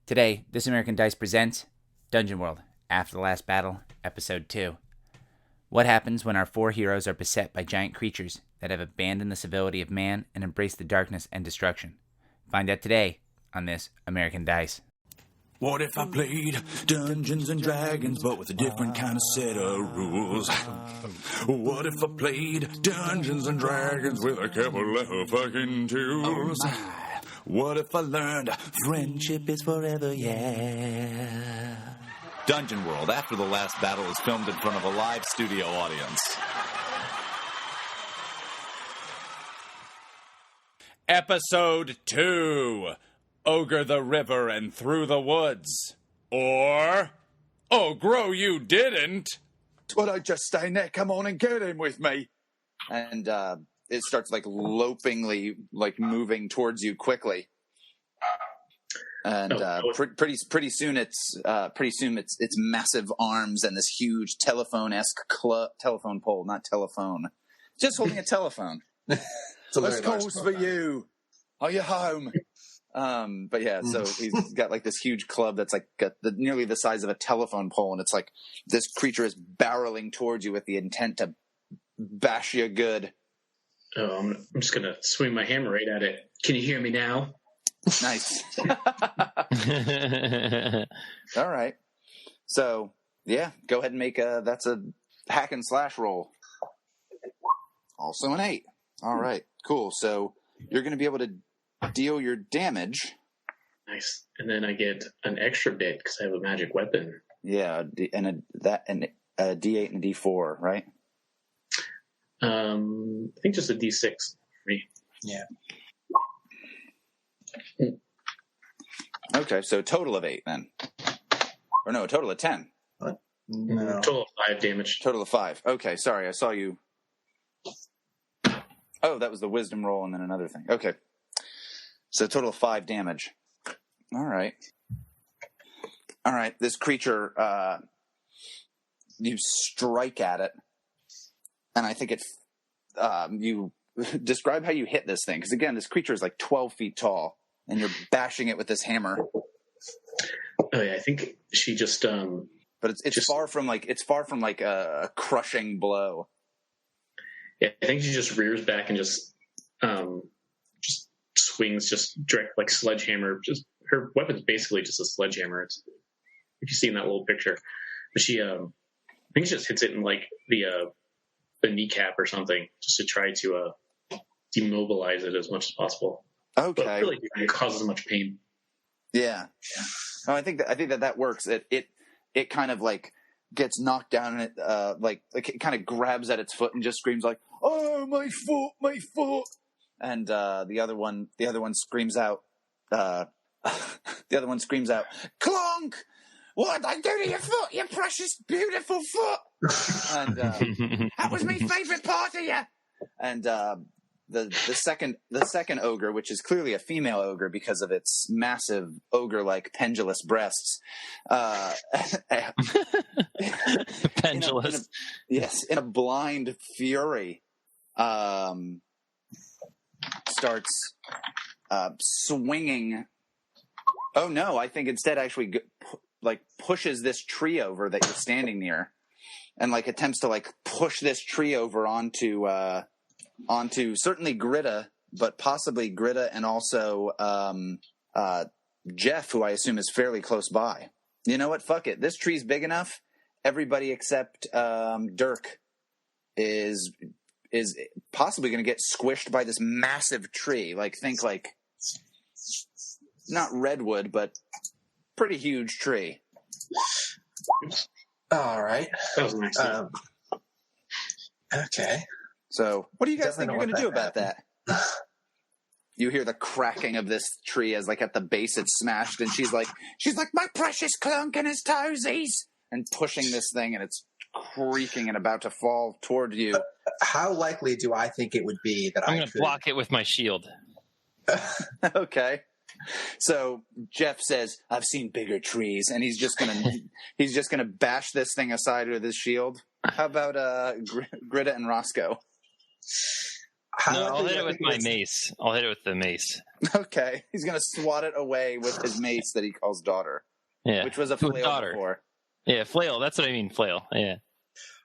Today, This American Dice presents Dungeon World, After the Last Battle, Episode 2. What happens when our four heroes are beset by giant creatures that have abandoned the civility of man and embraced the darkness and destruction? Find out today on This American Dice. What if I played Dungeons and Dragons, but with a different kind of set of rules? What if I played Dungeons and Dragons with a couple of fucking tools? What if I learned friendship is forever, yeah? Dungeon World, After the Last Battle is filmed in front of a live studio audience. Episode 2, Ogre the River and Through the Woods. Or, oh, grow you didn't. Well, I just stay there, come on and get in with me. And it starts lopingly, moving towards you quickly. And pretty soon it's massive arms and this huge telephone-esque telephone pole, not telephone, just holding a telephone. This calls for you. Are you home? But yeah, so he's got this huge club that's nearly the size of a telephone pole, and it's this creature is barreling towards you with the intent to bash you good. Oh, I'm just gonna swing my hammer right at it. Can you hear me now? Nice. All right. So yeah, go ahead and make that's a hack and slash roll. Also an 8. All right, cool. So you're going to be able to deal your damage. Nice. And then I get an extra bit because I have a magic weapon. Yeah, and a D8 and a D4, right? I think just a D6 for me. Yeah. Okay, so total of 8 then. Or no, a total of 10. What? No. Total of 5 damage. Total of 5. Okay, sorry, I saw you. Oh, that was the wisdom roll and then another thing. Okay. So total of 5 damage. All right. This creature, you strike at it, and I think you describe how you hit this thing, because again, this creature is 12 feet tall, and you're bashing it with this hammer. Oh yeah, I think she just. But it's far from a crushing blow. Yeah, I think she just rears back and just swings direct like sledgehammer. Just her weapon's basically just a sledgehammer. If you've seen that little picture, but she, I think she just hits it in the kneecap or something, just to try to demobilize it as much as possible. Okay, but I feel like it causes much pain. Yeah. Oh, I think that works. It kind of gets knocked down, and it it kind of grabs at its foot and just screams "Oh, my foot!" And the other one screams out. The other one screams out, "Clonk! What did I do to your foot? Your precious, beautiful foot!" And that was my favorite part of you. And the second ogre, which is clearly a female ogre because of its massive ogre-like pendulous breasts, Pendulous. In a blind fury, starts swinging. Oh no! I think instead actually pushes this tree over that you're standing near, and attempts to push this tree over onto certainly Gritta, but possibly Gritta and also Jeff, who I assume is fairly close by. You know what? Fuck it. This tree's big enough. Everybody except Dirk is possibly going to get squished by this massive tree. Think not redwood, but pretty huge tree. All right. That was nice. Okay. So, what do you guys think you're going to do about happened. that? You hear the cracking of this tree as at the base it's smashed, and she's like, my precious clunk and his toesies, and pushing this thing, and it's creaking and about to fall toward you. How likely do I think it would be that I'm going to block it with my shield? Okay. So Jeff says, "I've seen bigger trees," and he's just gonna bash this thing aside with his shield. How about Gritta and Rosco? I'll hit it with my mace. I'll hit it with the mace. Okay, he's gonna swat it away with his mace that he calls daughter, Yeah, which was a With flail daughter. before. Yeah, flail. That's what I mean, flail. Yeah.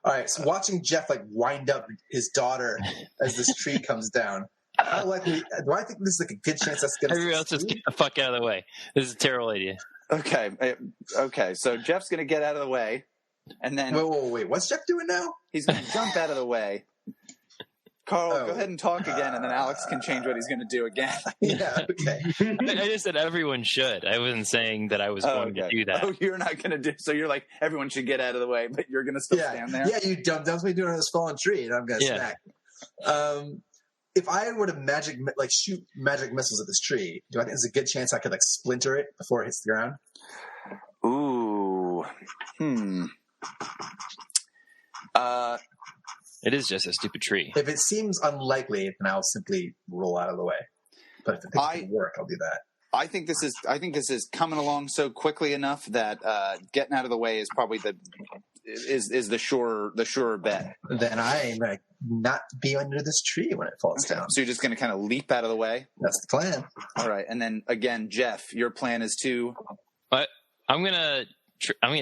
All right, so watching Jeff like wind up his daughter as this tree comes down. How likely do I think this is like a good chance that's going to Everyone else just get the fuck out of the way. This is a terrible idea. Okay. So Jeff's gonna get out of the way, and then Wait. What's Jeff doing now? he's gonna jump out of the way. Carl, Oh. go ahead and talk again, and then Alex can change what he's gonna do again. Yeah, okay. I just said everyone should. I wasn't saying that I was going to do that. Oh, you're not gonna do. So you're like everyone should get out of the way, but you're gonna still stand there. Yeah, you dumb. That's what you doing on this fallen tree, and I'm going to Yeah. smack. If I were to shoot magic missiles at this tree, do I think there's a good chance I could like splinter it before it hits the ground? Ooh. It is just a stupid tree. If it seems unlikely, then I'll simply roll out of the way. But if it thinks it'll work, I'll do that. I think this is coming along so quickly enough that getting out of the way is probably the sure bet. Then I'm going to not be under this tree when it falls down. So you're just going to kind of leap out of the way. That's the plan. All right, and then again, Jeff, your plan is to But I'm gonna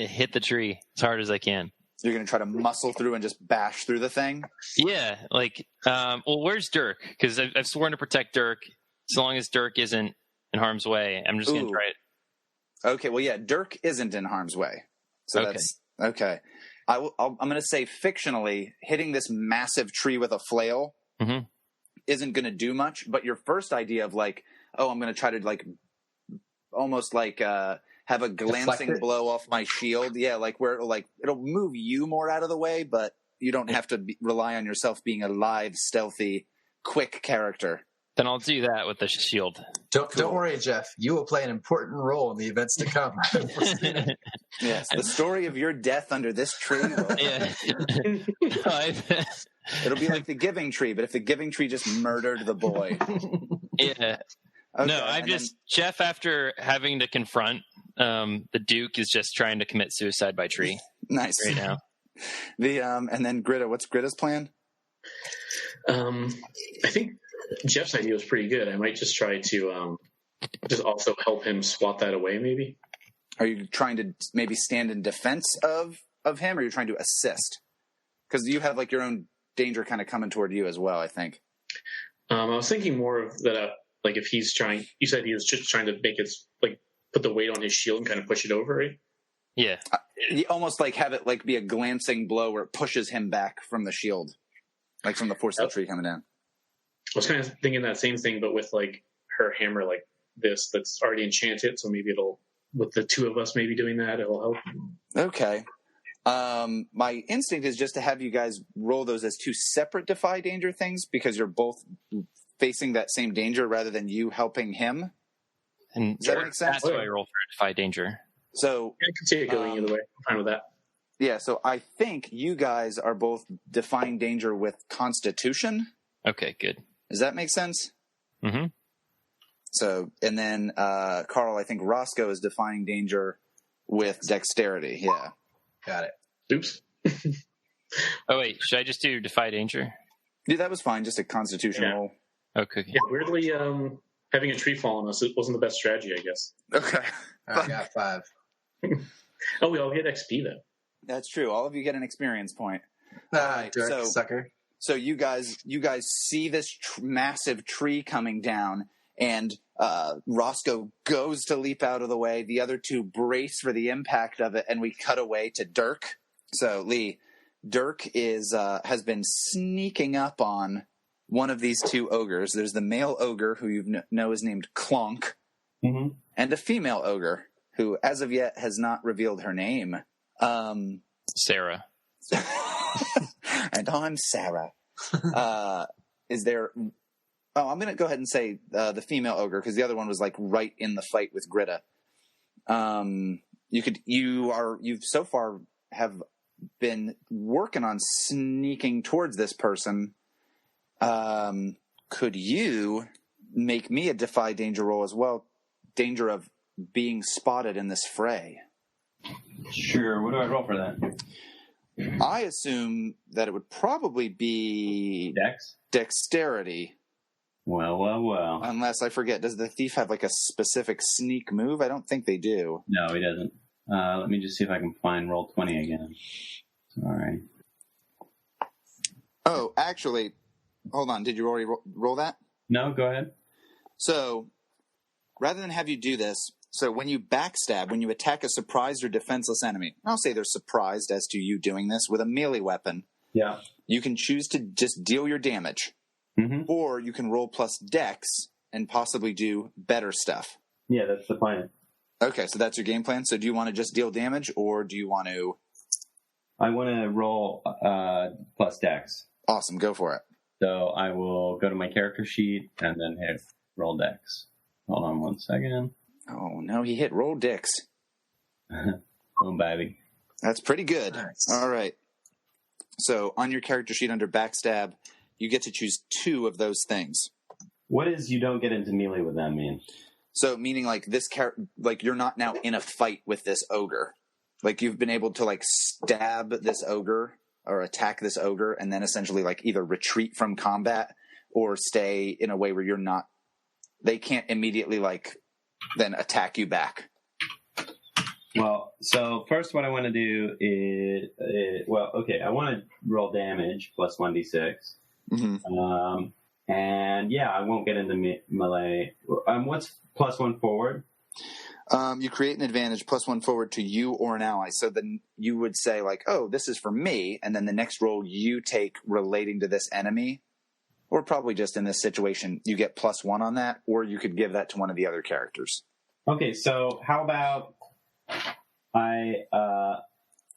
hit the tree as hard as I can. you're going to try to muscle through and just bash through the thing. Yeah, where's Dirk? Because I've sworn to protect Dirk. So long as Dirk isn't in harm's way, I'm just gonna try it. Okay, well, yeah, Dirk isn't in harm's way, so Okay. that's okay. I'm going to say fictionally, hitting this massive tree with a flail Mhm. isn't going to do much. But your first idea of like, oh, I'm going to try to almost have a glancing it? blow off my shield, yeah, like where it'll move you more out of the way, but you don't have to rely on yourself being a live, stealthy, quick character. Then I'll do that with the shield. Don't worry, Jeff. You will play an important role in the events to come. Yes, the story of your death under this tree will Yeah. it'll be like the Giving Tree, but if the Giving Tree just murdered the boy. Yeah. Okay, No, I'm and just Jeff. After having to confront the Duke, is just trying to commit suicide by tree nice right now. And then Gritta, what's Gritta's plan? I think Jeff's idea was pretty good. I might just try to just also help him swat that away, maybe. Are you trying to maybe stand in defense of him, or are you trying to assist? Because you have your own danger kind of coming toward you as well, I think. I was thinking more of that, if he's trying, you said he was just trying to make it, put the weight on his shield and kind of push it over, right? Yeah. You almost have it be a glancing blow where it pushes him back from the shield, from the force of the tree coming down. I was kind of thinking that same thing, but with her hammer this that's already enchanted, so maybe with the two of us maybe doing that, it'll help. Okay. My instinct is just to have you guys roll those as two separate defy danger things because you're both facing that same danger rather than you helping him. And Does that make sense? that's why I roll for defy danger. So I can see it going either way. I'm fine with that. yeah, so I think you guys are both defying danger with Constitution. Okay, good. Does that make sense? Mm-hmm. So, and then Carl, I think Rosco is defying danger with Dexterity. Yeah. Got it. Oops. Oh wait, should I just do defy danger? Yeah, that was fine. Just a Constitution Yeah. roll. Okay. Yeah, weirdly, having a tree fall on us, it wasn't the best strategy, I guess. Okay. I got 5. Oh, we all get XP then. That's true. All of you get an experience point. Dirk, so- sucker. So you guys see this massive tree coming down, and Rosco goes to leap out of the way. The other two brace for the impact of it, and we cut away to Dirk. So Leigh, Dirk has been sneaking up on one of these two ogres. There's the male ogre who you know is named Clonk, Mm-hmm. and a female ogre who, as of yet, has not revealed her name. Sarah. And I'm Sarah. Is there? Oh, I'm going to go ahead and say the female ogre because the other one was right in the fight with Gritta. You've so far have been working on sneaking towards this person. Could you make me a defy danger roll as well? Danger of being spotted in this fray. Sure. What do I roll for that? I assume that it would probably be dexterity. Well. Unless I forget, does the thief have like a specific sneak move? I don't think they do. No, he doesn't. Let me just see if I can find roll 20 again. Sorry. Oh, actually, hold on. Did you already roll that? No, go ahead. So, rather than have you do this, so when you backstab, when you attack a surprised or defenseless enemy, I'll say they're surprised as to you doing this with a melee weapon. Yeah. You can choose to just deal your damage, or you can roll plus dex and possibly do better stuff. Yeah, that's the plan. Okay, so that's your game plan. So do you want to just deal damage, or do you want to... I want to roll plus dex. Awesome, go for it. So I will go to my character sheet and then hit roll dex. Hold on 1 second. Oh, no, he hit roll dex. Oh, baby. That's pretty good. Nice. All right. So on your character sheet under backstab, you get to choose 2 of those things. What does you don't get into melee with them mean? So meaning like this like you're not now in a fight with this ogre. Like you've been able to like stab this ogre or attack this ogre and then essentially like either retreat from combat or stay in a way where you're not, they can't immediately like then attack you back. Well, so first what I want to do is, I want to roll damage plus 1d6. And yeah, I won't get into melee. What's plus 1 forward? You create an advantage plus 1 forward to you or an ally. So then you would say like, oh, this is for me. And then the next roll you take relating to this enemy, or probably just in this situation, you get plus 1 on that, or you could give that to one of the other characters. Okay, so how about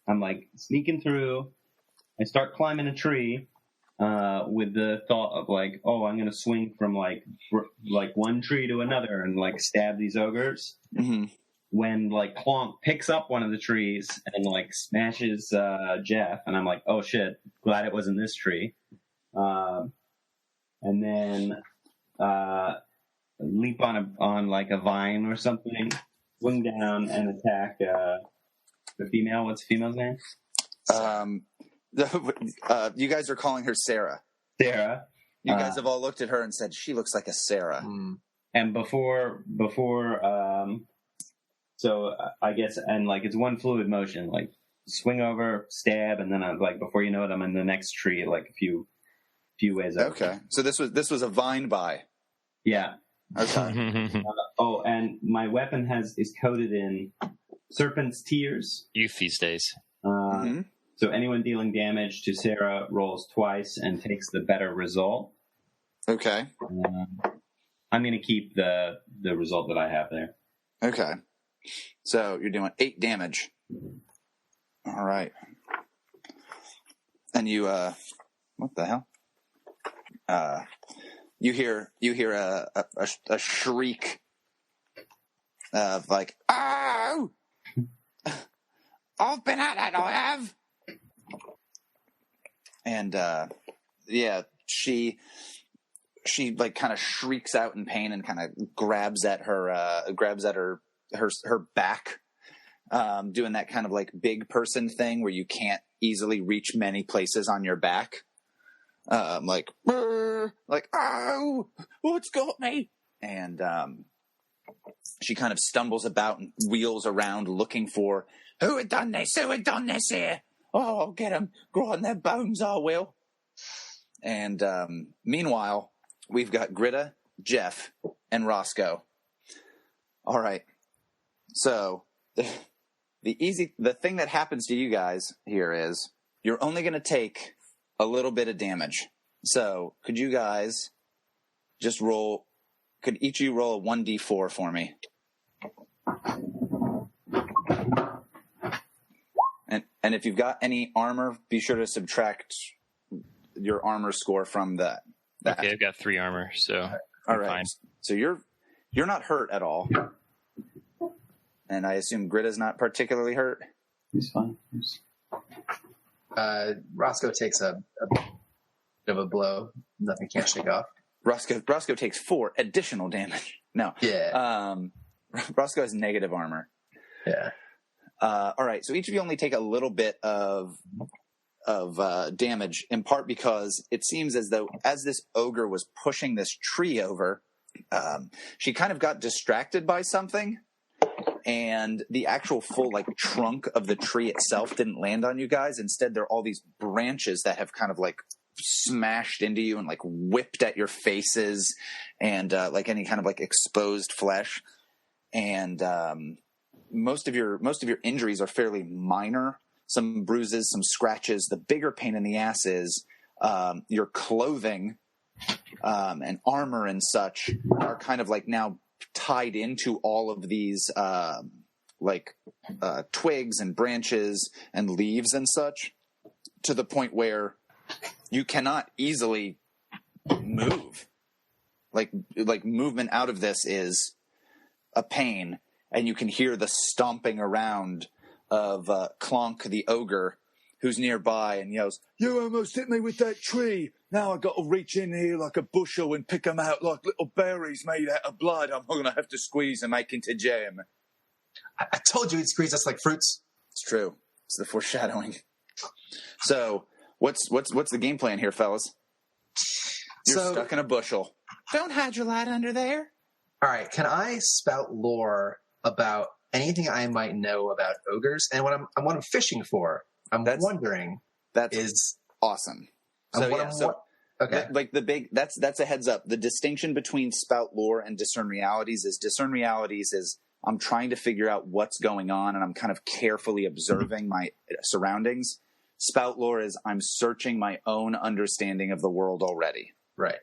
I'm like sneaking through. I start climbing a tree with the thought of like, oh, I'm gonna swing from like one tree to another and like stab these ogres. When like Clonk picks up one of the trees and like smashes Jeff, and I'm like, oh shit, glad it wasn't this tree. And then leap on like a vine or something, swing down and attack the female. What's the female's name? You guys are calling her Sarah. Sarah. You guys have all looked at her and said she looks like a Sarah. And before, so I guess, and like it's one fluid motion, like swing over, stab, and then like before you know it, I'm in the next tree, like a few ways over. Okay, so this was a vine by. Yeah. Okay. And my weapon is coated in serpent's tears. Youth these days. So anyone dealing damage to Sarah rolls twice and takes the better result. Okay. I'm going to keep the result that I have there. Okay. So you're doing 8 damage. All right. And you, what the hell? You hear a shriek of like, "Oh! I've been at that, I have." And yeah, she like kind of shrieks out in pain and kind of grabs at her back, doing that kind of like big person thing where you can't easily reach many places on your back. Like, oh, what's got me? And she kind of stumbles about and wheels around looking for who had done this here. Oh, I'll get them, grind their bones, I will. And meanwhile, we've got Gritta, Jeff, and Rosco. All right. So the thing that happens to you guys here is you're only going to take a little bit of damage. So could you guys just roll? Could each of you roll a 1d4 for me? And if you've got any armor, be sure to subtract your armor score from that. Okay, I've got 3 armor, so all I'm right. fine. So you're not hurt at all. And I assume Gritta's not particularly hurt. He's fine. Rosco takes a bit of a blow that he can't shake off. Rosco takes 4 additional damage. No. Yeah. Rosco has negative armor. Yeah. All right. So each of you only take a little bit of damage, in part because it seems as though as this ogre was pushing this tree over, she kind of got distracted by something, and the actual full like trunk of the tree itself didn't land on you guys. Instead, there are all these branches that have kind of like smashed into you and like whipped at your faces, and like any kind of like exposed flesh. And most of your injuries are fairly minor. Some bruises, some scratches. The bigger pain in the ass is your clothing and armor and such are kind of like now tied into all of these twigs and branches and leaves and such, to the point where you cannot easily move. Like movement out of this is a pain, and you can hear the stomping around of Clonk the ogre, who's nearby, and yells, "You almost hit me with that tree. Now I got to reach in here like a bushel and pick them out like little berries made out of blood. I'm going to have to squeeze and make into jam." I told you he'd squeeze us like fruits. It's true. It's the foreshadowing. So, what's the game plan here, fellas? You're stuck in a bushel. Don't hide your light under there. All right, can I spout lore about anything I might know about ogres? And what I'm fishing for, that's awesome. Okay. Like that's a heads up. The distinction between spout lore and discern realities is I'm trying to figure out what's going on, and I'm kind of carefully observing my surroundings. Spout lore is I'm searching my own understanding of the world already. Right.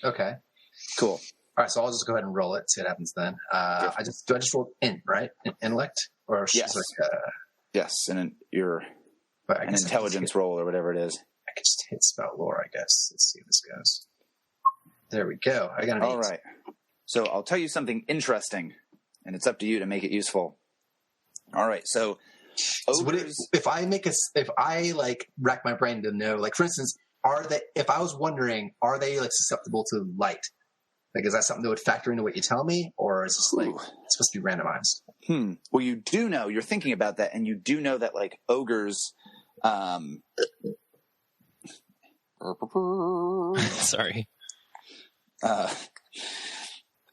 Okay. Cool. All right, so I'll just go ahead and roll it. See what happens then. I just roll right? Intellect, or yes, yes, and your an intelligence roll or whatever it is. I can just hit spout lore, I guess. Let's see how this goes. There we go. I got an 8. All right. So I'll tell you something interesting, and it's up to you to make it useful. All right. So if I like rack my brain to know, like for instance, if I was wondering, are they like susceptible to light? Like, is that something that would factor into what you tell me, or is this like it's supposed to be randomized? Well, you do know, you're thinking about that, and you do know that like ogres. Sorry.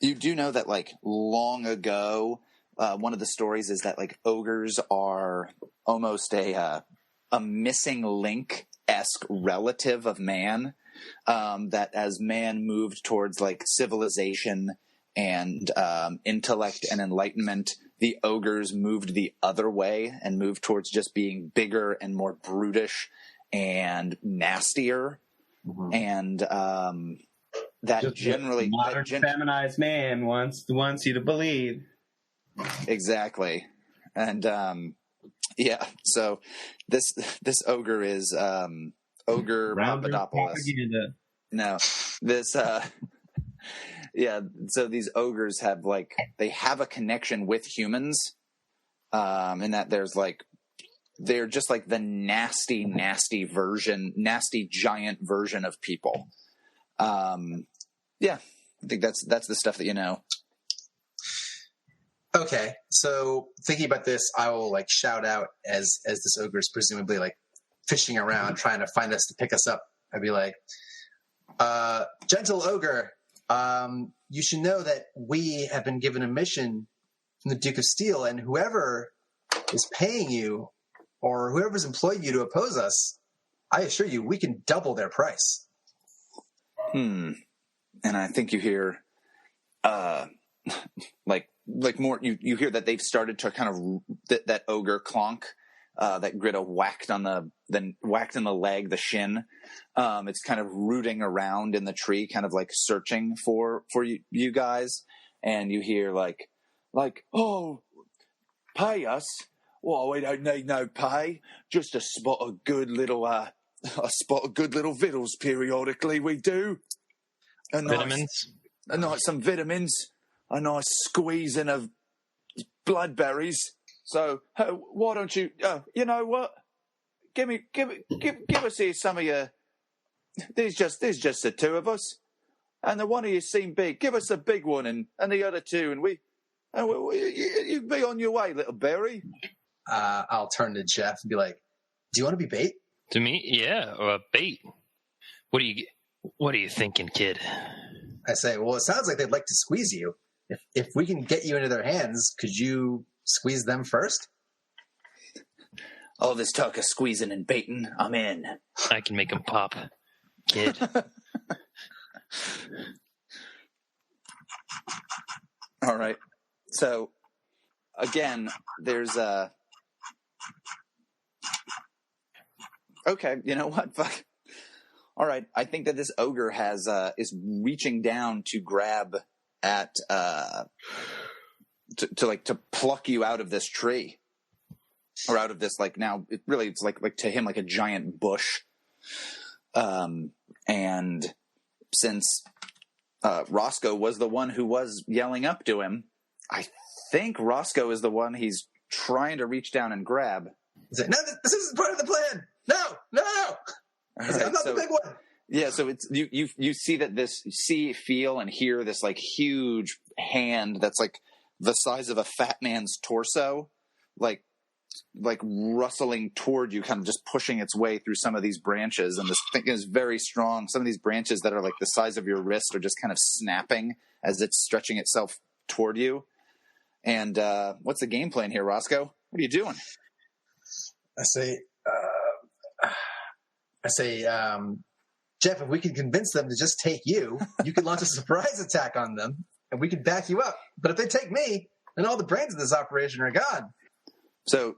You do know that like long ago, one of the stories is that like ogres are almost a missing link-esque relative of man. That as man moved towards like civilization and intellect and enlightenment, the ogres moved the other way and moved towards just being bigger and more brutish and nastier. Mm-hmm. And that just generally modern feminized man wants you to believe. Exactly. And yeah, so this ogre is Ogre Papadopoulos. No, this yeah. So these ogres have they have a connection with humans, in that they're just like the nasty giant version of people. Yeah, I think that's the stuff that you know. Okay, so thinking about this, I will shout out as this ogre is presumably fishing around trying to find us to pick us up. I'd be like, gentle ogre, you should know that we have been given a mission from the Duke of Steel, and whoever is paying you or whoever's employed you to oppose us, I assure you we can double their price. And I think you hear more you hear that they've started to kind of that ogre Clonk that Gritta whacked in the leg, the shin. It's kind of rooting around in the tree, kind of searching for you guys, and you hear oh, pay us. Well, we don't need no pay, just a spot of good little victuals periodically we do. Vitamins. Some vitamins, a nice squeezing of bloodberries. So why don't you? You know what? Give us here some of your. There's just the two of us, and the one of you seem big. Give us a big one, and the other two, and you be on your way, little berry. I'll turn to Jeff and be like, "Do you want to be bait?" To me, yeah, bait. What are you thinking, kid? I say, well, it sounds like they'd like to squeeze you. If we can get you into their hands, could you squeeze them first? All this talk of squeezing and baiting, I'm in. I can make them pop, kid. All right. So, again, there's a... Okay, you know what? Fuck. All right, I think that this ogre is reaching down to grab at to pluck you out of this tree, or out of this, like, now it's like to him like a giant bush. And since Rosco was the one who was yelling up to him, I think Rosco is the one he's trying to reach down and grab. He's like, no, this isn't part of the plan. No. Right, I'm not the big one. Yeah, so it's you see that feel and hear this like huge hand that's like the size of a fat man's torso, like rustling toward you, kind of just pushing its way through some of these branches. And this thing is very strong. Some of these branches that are like the size of your wrist are just kind of snapping as it's stretching itself toward you. And what's the game plan here, Rosco? What are you doing? I say, Jeff, if we can convince them to just take you, you can launch a surprise attack on them, and we can back you up. But if they take me, then all the brains of this operation are gone. So,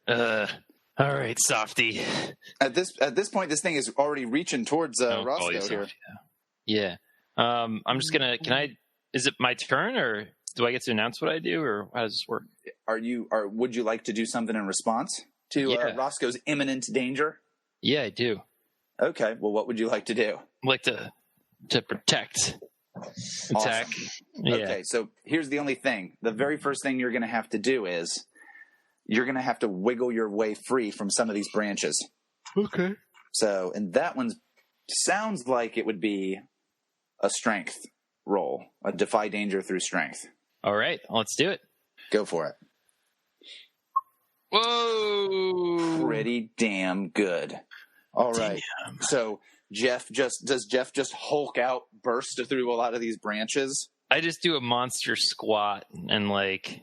all right, softy. At this point, this thing is already reaching towards Rosco here. Yeah. I'm just gonna. Is it my turn, or do I get to announce what I do, or how does this work? Would you like to do something in response to Rosco's imminent danger? Yeah, I do. Okay. Well, what would you like to do? I'd like to protect. Attack. Awesome. Yeah. Okay, so here's the only thing. The very first thing you're going to have to do is you're going to have to wiggle your way free from some of these branches. Okay. So, and that one sounds like it would be a strength roll, a defy danger through strength. All right, let's do it. Go for it. Whoa! Pretty damn good. All right. Damn. So does Jeff just Hulk out, burst through a lot of these branches? I just do a monster squat and like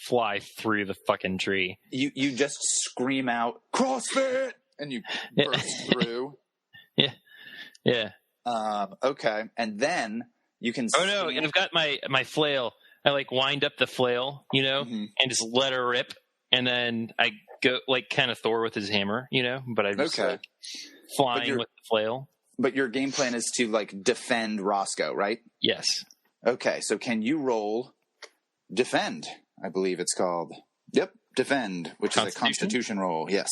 fly through the fucking tree. You just scream out CrossFit and you burst through. Yeah. Okay, and then you can. Oh no! And I've got my flail. I like wind up the flail, and just let her rip, and then I go like kind of Thor with his hammer, But I just like flying with the flail. But your game plan is to like defend Rosco, right? Yes. Okay, so can you roll defend? I believe it's called. Yep, defend, which is a Constitution roll. Yes.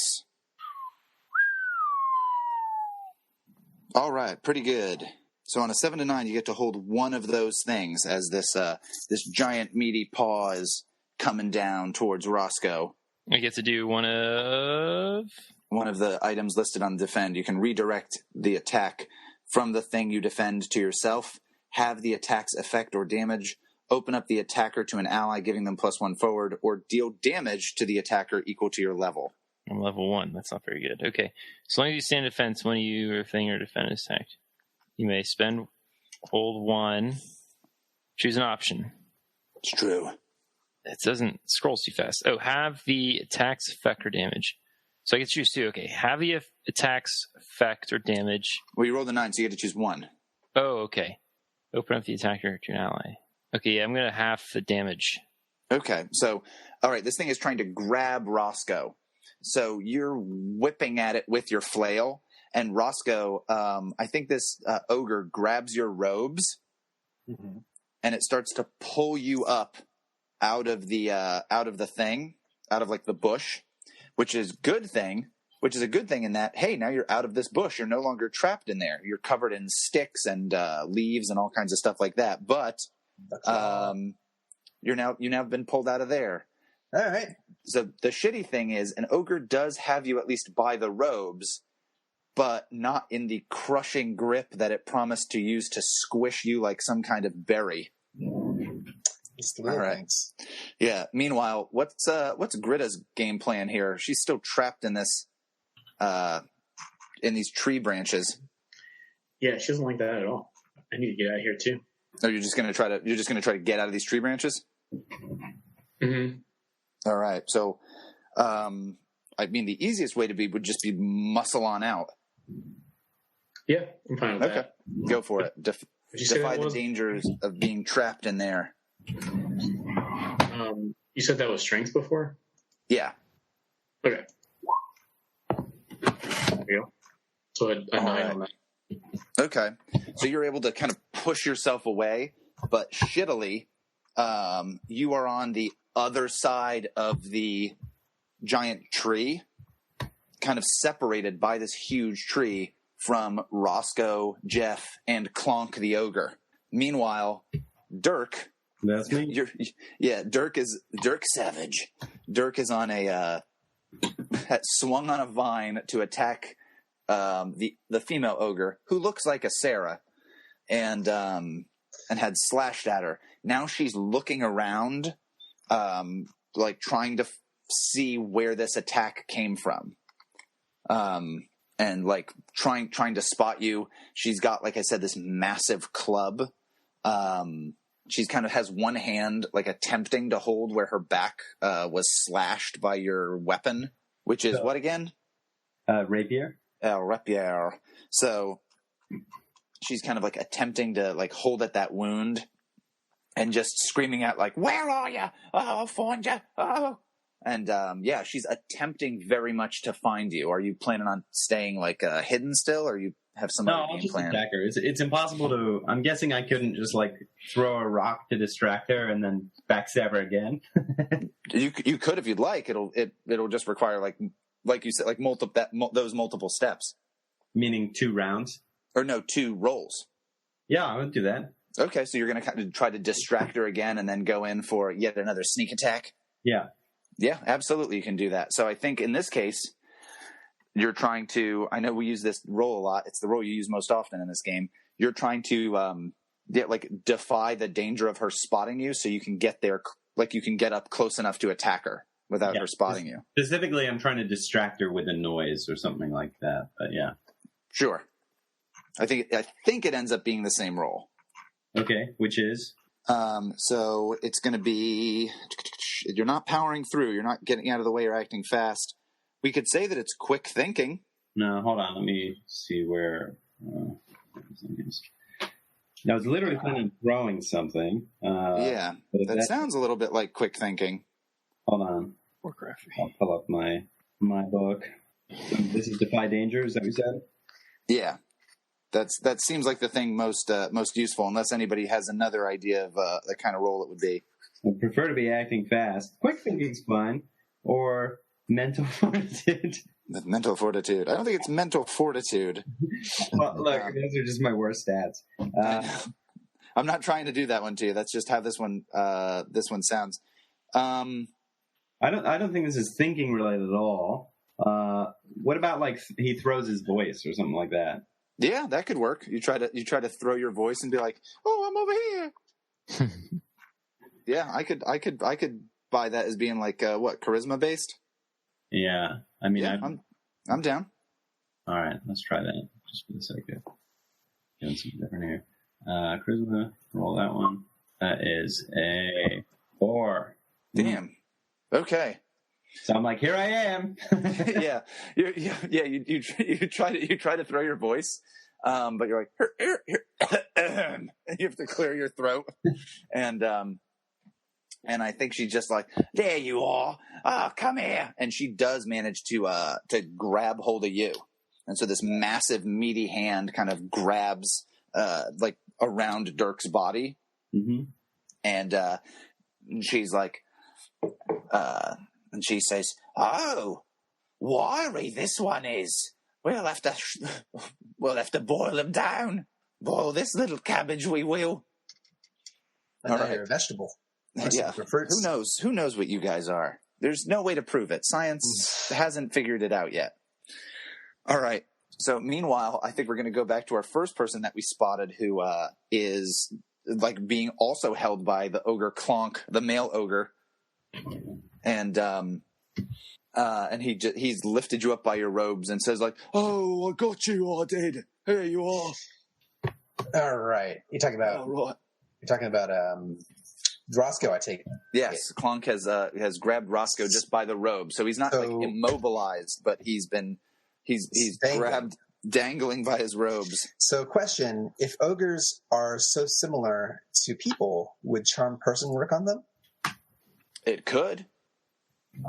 All right, pretty good. So on a 7 to 9, you get to hold one of those things as this giant meaty paw is coming down towards Rosco. I get to do one of the items listed on defend. You can redirect the attack from the thing you defend to yourself, have the attack's effect or damage, open up the attacker to an ally, giving them +1 forward, or deal damage to the attacker equal to your level. I'm level 1. That's not very good. Okay. As long as you stand defense, when your thing or defend is attacked, you may hold 1, choose an option. It's true. It doesn't scroll too fast. Oh, have the attack's effect or damage. So I get to choose 2. Okay. Have the attack's effect or damage. Well, you rolled a 9, so you get to choose 1. Oh, okay. Open up the attacker to an ally. Okay, yeah, I'm going to half the damage. Okay. So, all right, this thing is trying to grab Rosco. So you're whipping at it with your flail, and Rosco, I think this ogre grabs your robes, and it starts to pull you up out of the thing, out of like the bush, which is a good thing in that, hey, now you're out of this bush. You're no longer trapped in there. You're covered in sticks and leaves and all kinds of stuff like that. But you've now been pulled out of there. All right. So the shitty thing is an ogre does have you at least by the robes, but not in the crushing grip that it promised to use to squish you like some kind of berry. Just the little things. Yeah. Meanwhile, what's Gritta's game plan here? She's still trapped in this branches. Yeah, she doesn't like that at all. I need to get out of here too. Oh, you're just gonna try to get out of these tree branches? Mm-hmm. All right. So, I mean, the easiest way would just be muscle on out. Yeah, I'm fine with that. Go for it. Defy the dangers of being trapped in there. You said that was strength before? Yeah. Okay. There you go. So a 9 on that. Okay. So you're able to kind of push yourself away, but shittily, you are on the other side of the giant tree, kind of separated by this huge tree from Rosco, Jeff, and Clonk the ogre. Meanwhile, Dirk. That's me. Dirk Savage. Dirk is on swung on a vine to attack the female ogre, who looks like a Sarah, and had slashed at her. Now she's looking around, like trying to see where this attack came from, and like trying to spot you. She's got, like I said, this massive club. She's kind of has one hand like attempting to hold where her back was slashed by your weapon, which is what again? Rapier. Rapier. So she's kind of like attempting to like hold at that wound and just screaming out like, "Where are you? Oh, I'll find you. Oh." And she's attempting very much to find you. Are you planning on staying like hidden still, or you have some other game plan? Attack her. It's impossible to. I'm guessing I couldn't just like throw a rock to distract her and then backstab her again. You could if you'd like. It'll just require like you said, like those multiple steps. Meaning 2 rounds? Or no, 2 rolls. Yeah, I would do that. Okay, so you're going to kind of try to distract her again and then go in for yet another sneak attack? Yeah. Yeah, absolutely you can do that. So I think in this case, you're trying to – I know we use this roll a lot. It's the roll you use most often in this game. You're trying to defy the danger of her spotting you so you can get there – like you can get up close enough to attack her without her spotting you. Specifically, I'm trying to distract her with a noise or something like that. But yeah. Sure. I think it ends up being the same roll. Okay, which is? So it's going to be, you're not powering through. You're not getting out of the way or acting fast. We could say that it's quick thinking. No, hold on. Let me see where. I was literally planning on throwing something. That sounds a little bit like quick thinking. Hold on. I'll pull up my book. This is Defy Danger, is that what you said? Yeah. That seems like the thing most useful, unless anybody has another idea of the kind of role it would be. I prefer to be acting fast. Quick thinking's fine. Or mental fortitude. Mental fortitude. I don't think it's mental fortitude. Well, look, those are just my worst stats. I'm not trying to do that one to you. That's just how this one sounds. I don't think this is thinking related at all. What about like he throws his voice or something like that? Yeah, that could work. You try to throw your voice and be like, "Oh, I'm over here." Yeah, I could buy that as being like charisma based. Yeah, I mean, yeah, I'm down. All right, let's try that just for the sake of doing something different here. Charisma, roll that one. That is a 4. Damn. Okay. So I'm like, here I am. Yeah. You try to throw your voice, but you're like, you have to clear your throat, and I think she's just like, there you are. Oh, come here. And she does manage to grab hold of you, and so this massive meaty hand kind of grabs like around Dirk's body, and she's like, and she says, "Oh, wiry this one is. We'll have to boil him down. Boil this little cabbage, we will." Another vegetable. Yeah. Who knows what you guys are? There's no way to prove it. Science hasn't figured it out yet. All right. So meanwhile, I think we're going to go back to our first person that we spotted, who is like being also held by the ogre Clonk, the male ogre. And And he's lifted you up by your robes and says like, "Oh, I got you, I did. Here you are." All right. You're talking about Rosco, I take it. Yes, Clonk has grabbed Rosco just by the robe, so he's not like immobilized, but he's grabbed dangling by his robes. So, question: if ogres are so similar to people, would charm person work on them? It could.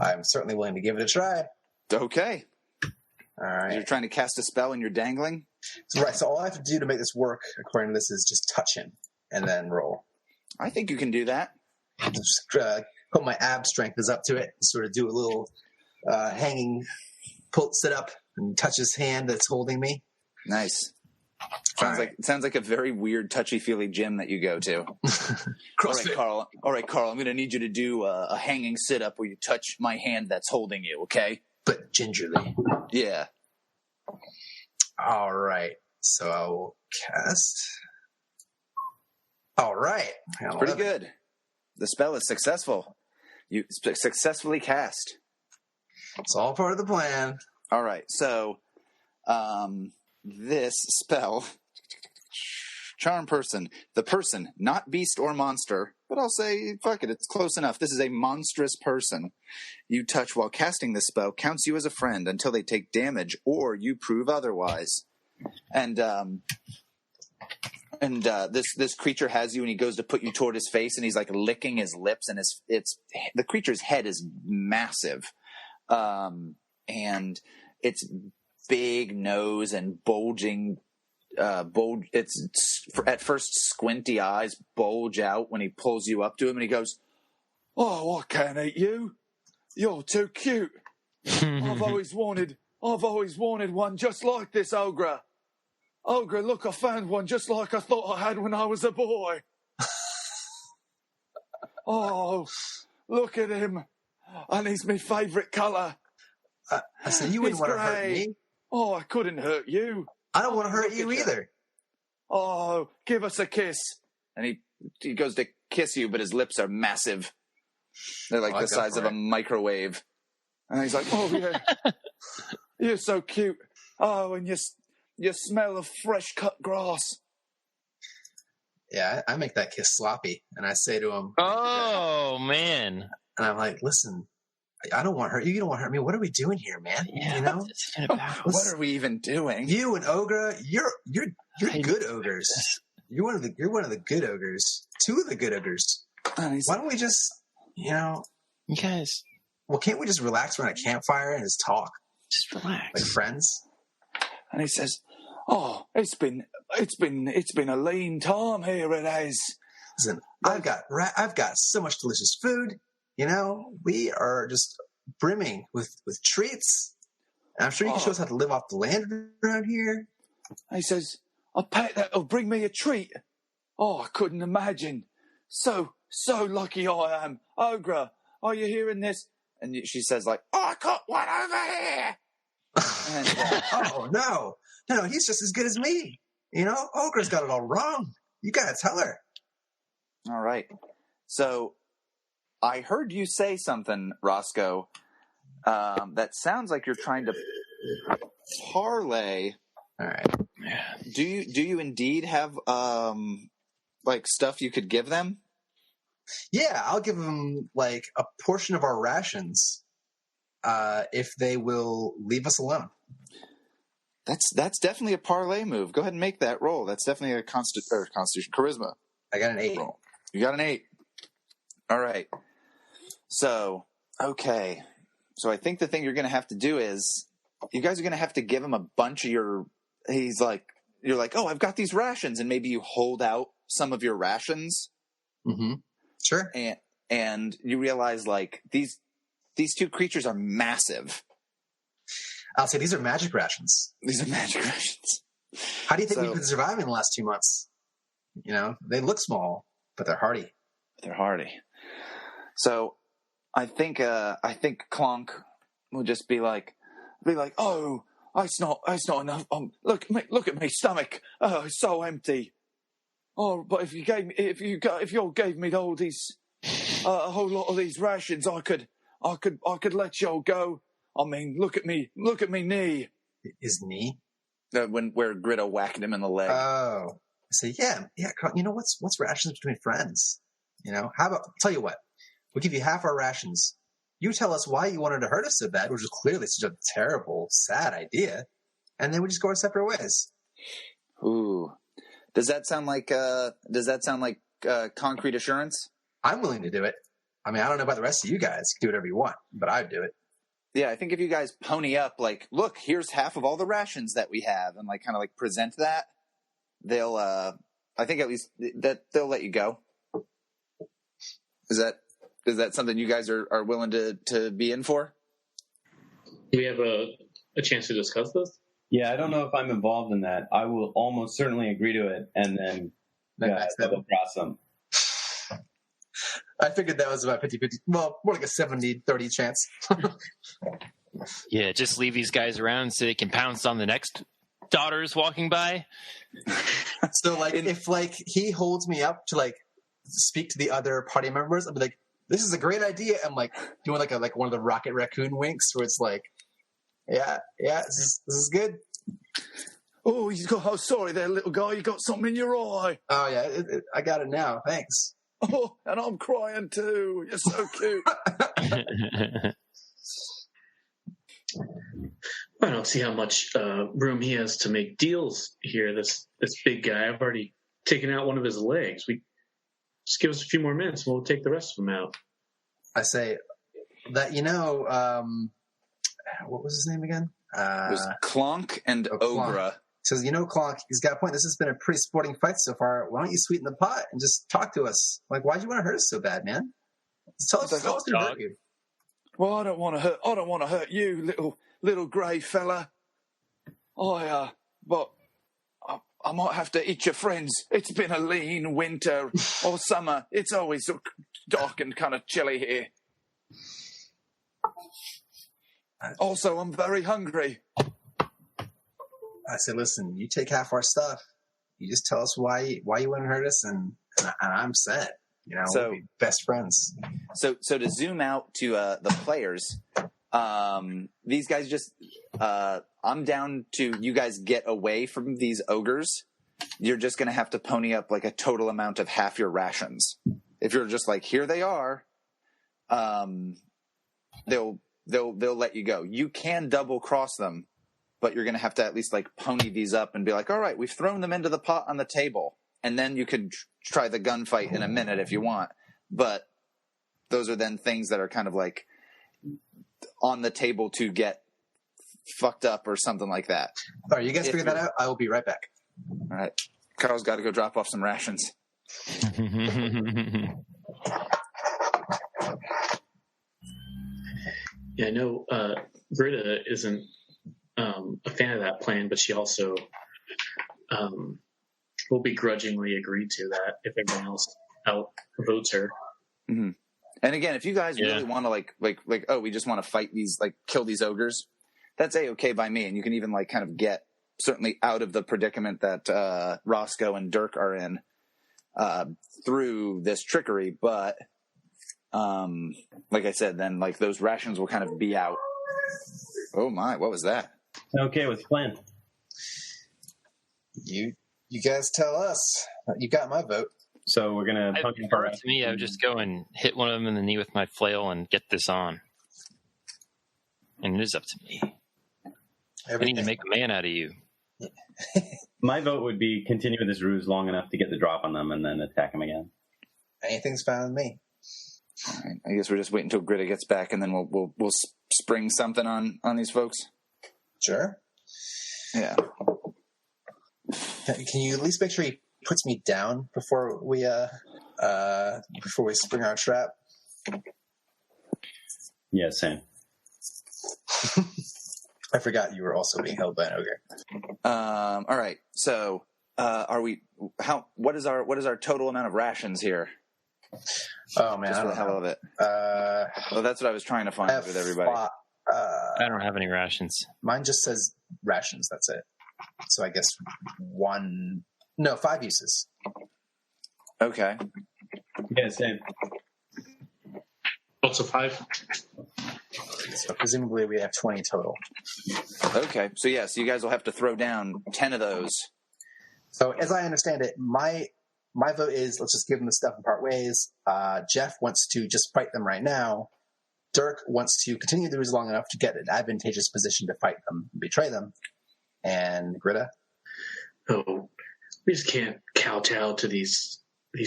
I'm certainly willing to give it a try. Okay. All right. You're trying to cast a spell and you're dangling? Right. So all I have to do to make this work, according to this, is just touch him and then roll. I think you can do that. Just put my ab strength is up to it. Sort of do a little hanging, sit up and touch his hand that's holding me. Nice. Sounds like a very weird touchy-feely gym that you go to. All right, Carl. I'm going to need you to do a hanging sit-up where you touch my hand that's holding you. Okay? But gingerly. Yeah. All right. So I will cast. All right. It's pretty good. The spell is successful. You successfully cast. It's all part of the plan. All right. So, this spell, charm person, the person, not beast or monster, but I'll say, fuck it, it's close enough. This is a monstrous person you touch while casting this spell counts you as a friend until they take damage or you prove otherwise. And this creature has you, and he goes to put you toward his face, and he's like licking his lips, and the creature's head is massive, and its big nose and bulging, it's at first squinty eyes bulge out when he pulls you up to him, and he goes, "Oh, I can't eat you. You're too cute. I've always wanted one just like this, Ogre. Ogre, look, I found one just like I thought I had when I was a boy. Oh, look at him. And he's my favourite colour. I said, you wouldn't want to hurt me. Oh, I couldn't hurt you. I don't want to hurt you either. Oh, give us a kiss." And he goes to kiss you, but his lips are massive. They're like the size of a microwave. And he's like, "Oh, yeah. You're so cute. Oh, and you smell of fresh cut grass." Yeah, I make that kiss sloppy, and I say to him, "Oh, man." And I'm like, "Listen, I don't want to hurt you. You don't want to hurt me. What are we doing here, man? Yeah, you know, what are we even doing? You and Ogre, you're good ogres. You're one of the good ogres. Two of the good ogres. Why don't we just, you guys? Well, can't we just relax around a campfire and just talk? Just relax, like friends." And he says, "Oh, it's been a lean time here. It has. Listen, I've got so much delicious food. You know, we are just brimming with treats. And I'm sure you can show us how to live off the land around here." And he says, "A pet that'll bring me a treat. Oh, I couldn't imagine. So lucky I am. Ogre, are you hearing this?" And she says, like, "Oh, I got one over here." And, oh, no, he's just as good as me. You know, Ogre's got it all wrong. You got to tell her. All right. So I heard you say something, Rosco, that sounds like you're trying to parlay. All right. Do you indeed have like stuff you could give them? Yeah, I'll give them like a portion of our rations if they will leave us alone. That's definitely a parlay move. Go ahead and make that roll. That's definitely a constitution charisma. I got an 8. Roll. You got an 8. All right. So, okay. So I think the thing you're going to have to do is you guys are going to have to give him a bunch of your. You're like, "Oh, I've got these rations," and maybe you hold out some of your rations. Mm-hmm. Sure. And you realize like these two creatures are massive. I'll say these are magic rations. These are magic rations. How do you think we've been surviving in the last 2 months? You know, they look small, but they're hardy. So I think Clonk will just be like, "Oh, it's not enough. Look at me stomach. Oh, it's so empty. Oh, but if you gave me all these a whole lot of these rations, I could let y'all go I mean, look at me knee. His knee? Where Gritta whacked him in the leg. Oh. I say, yeah. You know, what's rations between friends? You know, how about, tell you what, we'll give you half our rations. You tell us why you wanted to hurt us so bad, which is clearly such a terrible, sad idea. And then we just go our separate ways. Ooh. Does that sound like concrete assurance? I'm willing to do it. I mean, I don't know about the rest of you guys. You can do whatever you want, but I'd do it. Yeah, I think if you guys pony up, like, look, here's half of all the rations that we have, and like kind of like present that, they'll I think at least that they'll let you go. Is that something you guys are willing to be in for? Do we have a chance to discuss this? Yeah, I don't know if I'm involved in that. I will almost certainly agree to it, and then double cross them. I figured that was about 50-50. Well, more like a 70-30 chance. Yeah, just leave these guys around so they can pounce on the next daughters walking by. So, like, if like he holds me up to like speak to the other party members, I'll be like, "This is a great idea." I'm like doing like one of the Rocket Raccoon winks, where it's like, "Yeah, this is good." Oh, sorry there, little guy. You got something in your eye. Oh yeah, I got it now. Thanks. Oh, and I'm crying too. You're so cute. I don't see how much room he has to make deals here. This big guy. I've already taken out one of his legs. We just give us a few more minutes, and we'll take the rest of them out. I say that what was his name again? It was Clonk and Ogra. Says, Clonk, he's got a point. This has been a pretty sporting fight so far. Why don't you sweeten the pot and just talk to us? Like, why'd you want to hurt us so bad, man? Tell us who hurt you. Well, I don't want to hurt you, little grey fella. But I might have to eat your friends. It's been a lean winter or summer. It's always so dark and kind of chilly here. Also, I'm very hungry. I said, listen, you take half our stuff. You just tell us why you want to hurt us, and I'm set. We'll be best friends. So to zoom out to the players, these guys just I'm down to you guys get away from these ogres. You're just going to have to pony up like a total amount of half your rations. If you're just like, here they are, they'll let you go. You can double cross them, but you're going to have to at least like pony these up and be like, all right, we've thrown them into the pot on the table. And then you could try the gunfight in a minute if you want. But those are then things that are kind of like on the table to get fucked up or something like that. All right, you guys figure that out. I will be right back. All right. Carl's got to go drop off some rations. Yeah, I know Gritta isn't a fan of that plan, but she also will begrudgingly agree to that if everyone else outvotes her. Mm-hmm. And again, if you guys really want to like, oh, we just want to fight these, like kill these ogres, that's A-okay by me. And you can even like kind of get certainly out of the predicament that Rosco and Dirk are in through this trickery. But like I said, then like those rations will kind of be out. Oh my, what was that? Okay, what's the plan? You guys tell us. You got my vote. So we're gonna punch him for to me. I would just go and hit one of them in the knee with my flail and get this on. And it is up to me. I need to make a man out of you. My vote would be continue with this ruse long enough to get the drop on them and then attack them again. Anything's fine with me. All right. I guess we're just waiting until Gritta gets back, and then we'll spring something on these folks. Sure. Yeah. Can you at least make sure he puts me down before we spring our trap? Yeah, same. I forgot you were also being held by an ogre. All right. So, what is our total amount of rations here? Oh man, just for the hell of it. Well, that's what I was trying to find with everybody. I don't have any rations. Mine just says rations. That's it. So I guess 5 uses. Okay. Yeah, same. Also 5. So presumably we have 20 total. Okay, so you guys will have to throw down 10 of those. So as I understand it, my vote is let's just give them the stuff and part ways. Jeff wants to just fight them right now. Dirk wants to continue the ruse long enough to get an advantageous position to fight them and betray them. And Gritta? Oh, we just can't kowtow to these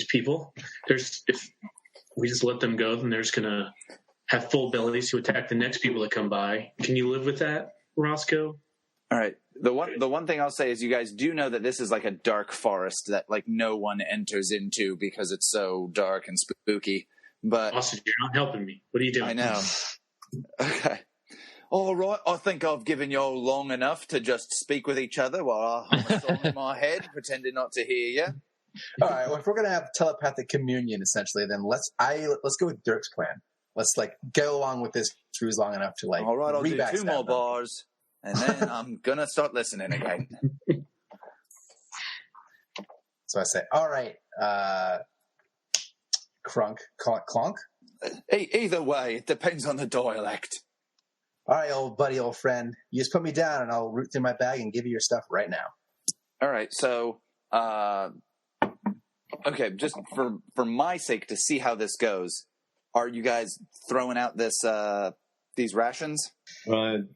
people. If we just let them go, then they're just gonna have full bellies to attack the next people that come by. Can you live with that, Rosco? All right. The one thing I'll say is you guys do know that this is like a dark forest that like no one enters into because it's so dark and spooky. But Austin, you're not helping me. What are you doing? I know. Okay. All right. I think I've given you all long enough to just speak with each other while I hum a song in my head, pretending not to hear you. All right. Well, if we're gonna have telepathic communion, essentially, then let's go with Dirk's plan. Let's like go along with this ruse long enough to like. All right. I'll do 2 more them. bars, and then I'm gonna start listening again. So I say, all right. Crunk, call it clonk? Either way, it depends on the dialect. All right, old buddy, old friend. You just put me down and I'll root through my bag and give you your stuff right now. All right, so, okay, just for my sake to see how this goes, are you guys throwing out these rations?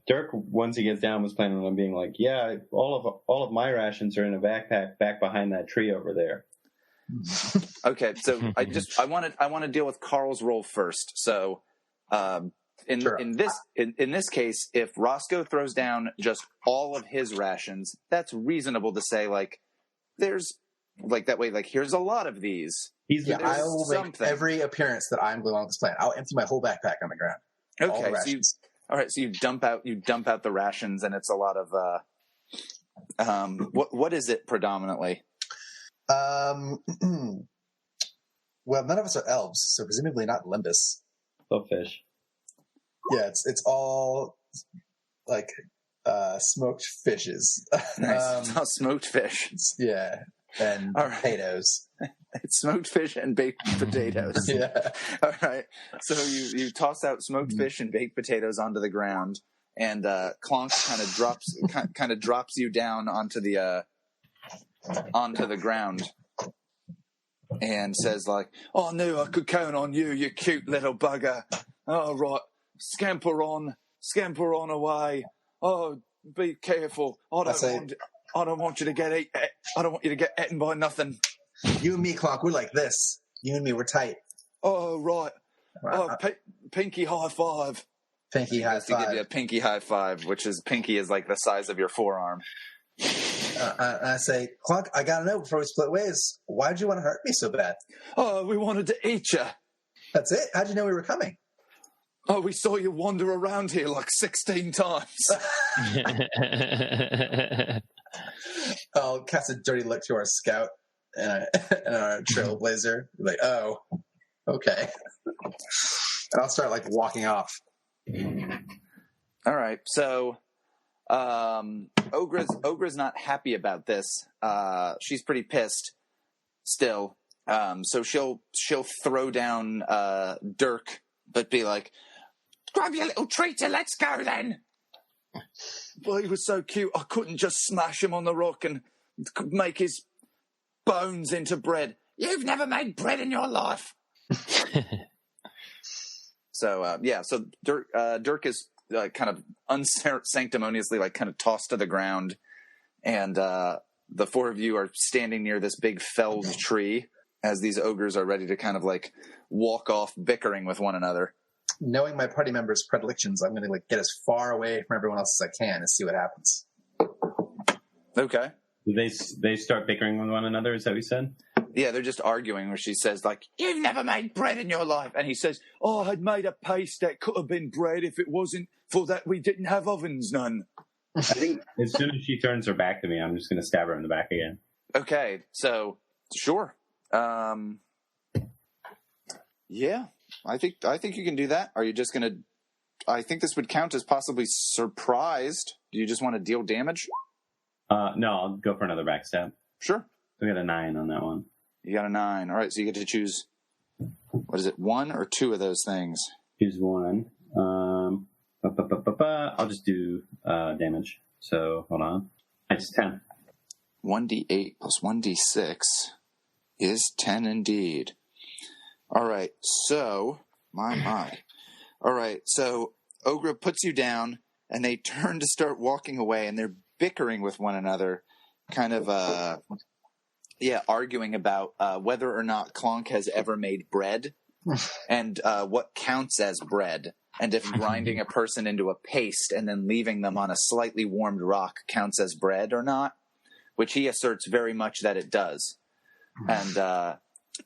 Dirk, once he gets down, was planning on being like, yeah, all of my rations are in a backpack back behind that tree over there. Okay, so I want to deal with Carl's role first. So, in this case, if Rosco throws down just all of his rations, that's reasonable to say like there's like that way like here's a lot of these. I will make every appearance that I'm going on this plan. I'll empty my whole backpack on the ground. Okay, so you dump out the rations, and it's a lot of what is it predominantly? Well, none of us are elves, so presumably not Limbus. Oh, fish. Yeah, it's all like smoked fishes. Nice. It's all smoked fish. Yeah, and potatoes. It's smoked fish and baked potatoes. Yeah. All right. So you toss out smoked fish and baked potatoes onto the ground, and Clonk kind of drops you down onto the ground and says like, oh, I knew I could count on you, you cute little bugger. All right, scamper on away. Oh, be careful. I don't want you to get eaten by nothing. You and me, Clonk, we're like this. You and me, we're tight. Oh, right. Oh, pinky high five. Pinky high five. To give you a pinky high five, which is pinky is like the size of your forearm. I say, Clonk, I gotta know before we split ways, why'd you want to hurt me so bad? Oh, we wanted to eat you. That's it? How'd you know we were coming? Oh, we saw you wander around here like 16 times. I'll cast a dirty look to our scout and our trailblazer. Like, oh, okay. And I'll start like walking off. All right, so Ogra's not happy about this. She's pretty pissed still. So she'll throw down Dirk, but be like, "Grab your little treat and let's go then." Well, he was so cute, I couldn't just smash him on the rock and make his bones into bread. You've never made bread in your life. So Dirk is kind of unsanctimoniously kind of tossed to the ground, and the four of you are standing near this big felled tree as these ogres are ready to kind of like walk off bickering with one another. Knowing my party members' predilections, I'm going to get as far away from everyone else as I can and see what happens. Okay. They start bickering with one another, is that what you said? Yeah, they're just arguing where she says, like, "You've never made bread in your life." And he says, "Oh, I had made a paste that could have been bread if it wasn't for that we didn't have ovens none." I think as soon as she turns her back to me, I'm just going to stab her in the back again. Okay, so, sure. Yeah, I think you can do that. Are you just going to... I think this would count as possibly surprised. Do you just want to deal damage? No, I'll go for another backstab. Sure. I got a 9 on that one. You got a 9. All right, so you get to choose, what is it, 1 or 2 of those things? Choose 1. I'll just do damage. So hold on. It's 10. 1d8 plus 1d6 is 10 indeed. All right, so my. All right, so Ogre puts you down, and they turn to start walking away, and they're bickering with one another, kind of arguing about whether or not Clonk has ever made bread, and what counts as bread, and if grinding a person into a paste and then leaving them on a slightly warmed rock counts as bread or not, which he asserts very much that it does. And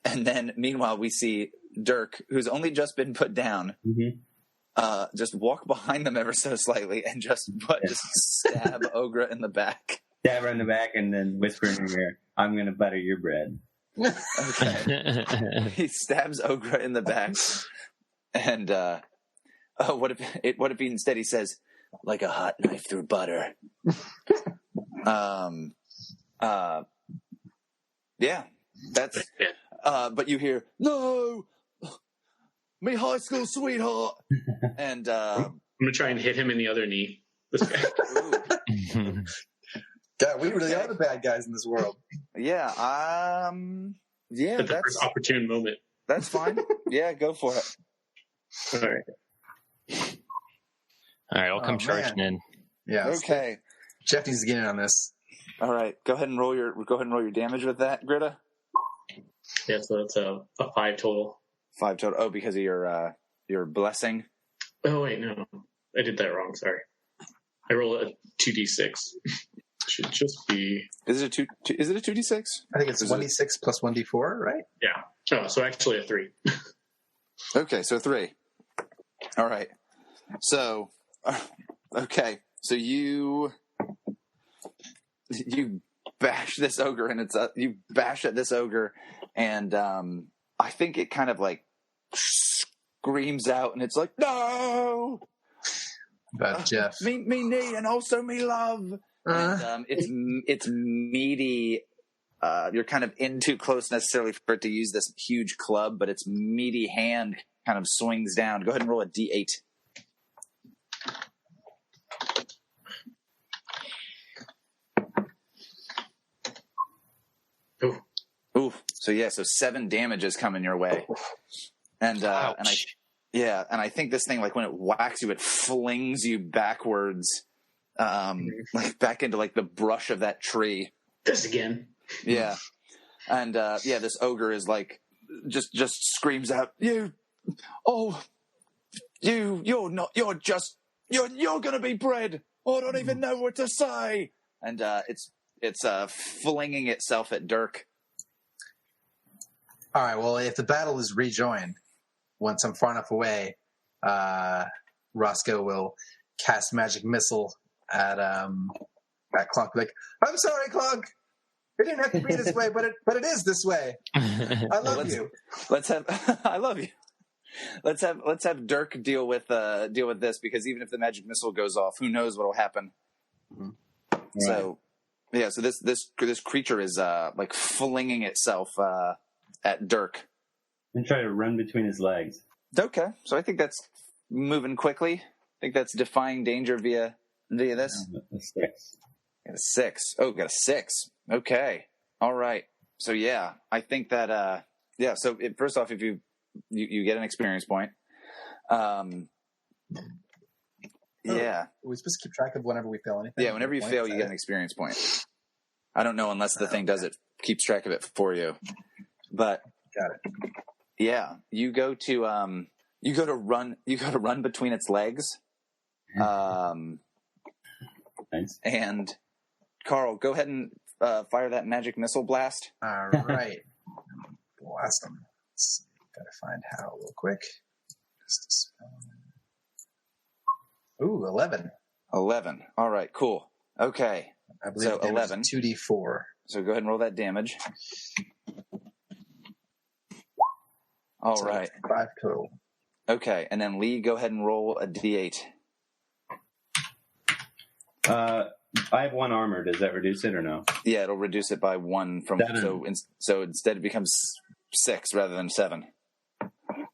then meanwhile we see Dirk, who's only just been put down, just walk behind them ever so slightly and just stab Ogre in the back. Stab her in the back and then whisper in her ear, "I'm going to butter your bread." Okay. He stabs Ogre in the back, and what if he instead he says, "Like a hot knife through butter." Yeah, that's. But you hear, "No, me high school sweetheart," and I'm gonna try and hit him in the other knee. This guy. God, we really are the bad guys in this world. Yeah, yeah, At the first opportune moment. That's fine. Yeah, go for it. All right. All right, I'll come charging in. Yeah. Okay. Jeff needs to get in on this. All right, go ahead and roll your damage with that, Gritta. Yeah, so that's a 5 total. 5 total. Oh, because of your blessing. Oh wait, no, I did that wrong. Sorry. I roll a 2d6. Should just be. Is it a 2d6? I think it's 1d6 plus 1d4, right? Yeah. Oh, so actually a 3. Okay, so 3. All right. So, okay, so you bash this ogre, and you bash at this ogre, and I think it kind of like screams out, and it's like, "No!" About Jeff. Me knee, and also me love. And it's meaty. You're kind of in too close necessarily for it to use this huge club, but its meaty hand kind of swings down. Go ahead and roll a d8. Ooh. So 7 damage is coming your way, and I think this thing, like when it whacks you, it flings you backwards. Like back into like the brush of that tree. This again. Yeah. And this ogre is like just screams out, you're gonna be bread. I don't even know what to say. And it's flinging itself at Dirk. All right, well, if the battle is rejoined once I'm far enough away, Rosco will cast magic missile at Clonk. Like, "I'm sorry, Clonk. It didn't have to be this way, but it is this way. I love you." I love you. Let's have Dirk deal with this, because even if the magic missile goes off, who knows what will happen. Mm-hmm. Right. So this creature is like flinging itself at Dirk. And try to run between his legs. Okay, so I think that's moving quickly. I think that's defying danger via this. A 6. Got a 6. Oh, got a 6. Okay. All right. So yeah, I think that So first off, if you get an experience point. Yeah. Are we supposed to keep track of whenever we fail anything? Yeah, whenever you fail, you get an experience point. I don't know unless the thing does it, keeps track of it for you. But got it. Yeah, you go to run between its legs. Nice. And Carl, go ahead and fire that magic missile blast. All right. Blast them. Gotta find how real quick. Ooh, 11. 11. All right, cool. Okay. I believe so 11. 2d4. So go ahead and roll that damage. All right. 5 total. Okay, and then Leigh, go ahead and roll a d8. I have 1 armor. Does that reduce it or no? Yeah, it'll reduce it by 1 from 7. So instead it becomes 6 rather than 7.